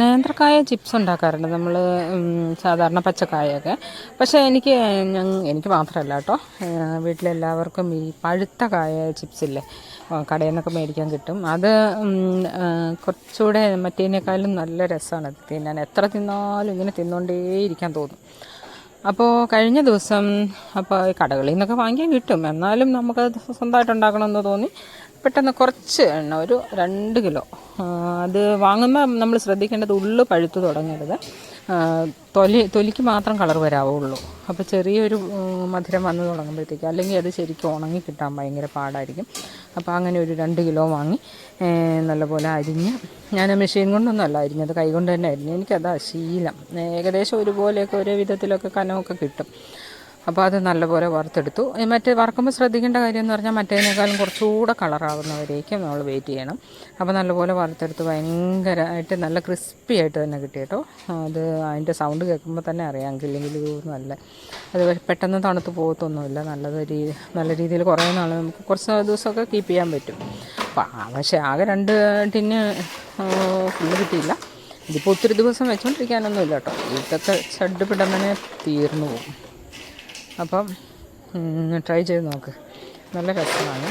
നേന്ത്രക്കായ ചിപ്സ് ഉണ്ടാക്കാറുണ്ട് നമ്മൾ, സാധാരണ പച്ചക്കായൊക്കെ. പക്ഷേ എനിക്ക് മാത്രമല്ല കേട്ടോ, വീട്ടിലെല്ലാവർക്കും ഈ പഴുത്ത കായ ചിപ്സില്ലേ, കടയിൽ നിന്നൊക്കെ മേടിക്കാൻ കിട്ടും. അത് കുറച്ചുകൂടെ മറ്റേതിനേക്കാളും നല്ല രസമാണ് അത് തിന്നാൻ. എത്ര തിന്നാലും ഇങ്ങനെ തിന്നുകൊണ്ടേയിരിക്കാൻ തോന്നും. അപ്പോൾ കഴിഞ്ഞ ദിവസം, അപ്പോൾ ഈ കടകളിൽ നിന്നൊക്കെ വാങ്ങിക്കാൻ കിട്ടും, എന്നാലും നമുക്കത് സ്വന്തമായിട്ട് ഉണ്ടാക്കണമെന്ന് തോന്നി. പെട്ടെന്ന് കുറച്ച് എണ്ണ, ഒരു 2 കിലോ. അത് വാങ്ങുമ്പോൾ നമ്മൾ ശ്രദ്ധിക്കേണ്ടത് ഉള്ളു പഴുത്ത് തുടങ്ങരുത്, തൊലിക്ക് മാത്രം കളർ വരാവുള്ളൂ. അപ്പോൾ ചെറിയൊരു മധുരം വന്ന് തുടങ്ങുമ്പോഴത്തേക്കും, അല്ലെങ്കിൽ അത് ശരിക്കും ഉണങ്ങി കിട്ടാൻ ഭയങ്കര പാടായിരിക്കും. അപ്പോൾ അങ്ങനെ ഒരു 2 കിലോ വാങ്ങി നല്ലപോലെ അരിഞ്ഞ്, ഞാൻ മെഷീൻ കൊണ്ടൊന്നുമല്ല അരിഞ്ഞത്, കൈ കൊണ്ട് തന്നെ അരിഞ്ഞ്. എനിക്കതാ ശീലം. ഏകദേശം ഒരുപോലെയൊക്കെ ഒരേ വിധത്തിലൊക്കെ കനമൊക്കെ കിട്ടും. അപ്പോൾ അത് നല്ലപോലെ വറുത്തെടുത്തു. മറ്റേ വറുക്കുമ്പോൾ ശ്രദ്ധിക്കേണ്ട കാര്യം എന്ന് പറഞ്ഞാൽ മറ്റേതിനേക്കാളും കുറച്ചുകൂടെ കളറാകുന്നവരേക്കും നമ്മൾ വെയിറ്റ് ചെയ്യണം. അപ്പോൾ നല്ലപോലെ വറുത്തെടുത്ത് ഭയങ്കരമായിട്ട് നല്ല ക്രിസ്പി ആയിട്ട് തന്നെ കിട്ടി കേട്ടോ. അത് അതിൻ്റെ സൗണ്ട് കേൾക്കുമ്പോൾ തന്നെ അറിയാം, കിളികിലി നല്ല. അത് പെട്ടെന്ന് തണുത്ത് പോകത്തൊന്നുമില്ല. നല്ല രീതിയിൽ കുറേ നാൾ നമുക്ക് കുറച്ച് ദിവസമൊക്കെ കീപ്പ് ചെയ്യാൻ പറ്റും. പക്ഷേ ആകെ 2 ടിന്ന് ഫുള്ള് കിട്ടിയില്ല. ഇതിപ്പോൾ ഒത്തിരി ദിവസം വെച്ചുകൊണ്ടിരിക്കാനൊന്നുമില്ല കേട്ടോ, ഇതൊക്കെ ചഡ് പിടമനെ തീർന്നു പോകും. അപ്പം ട്രൈ ചെയ്ത് നോക്ക്, നല്ല രസമാണ്.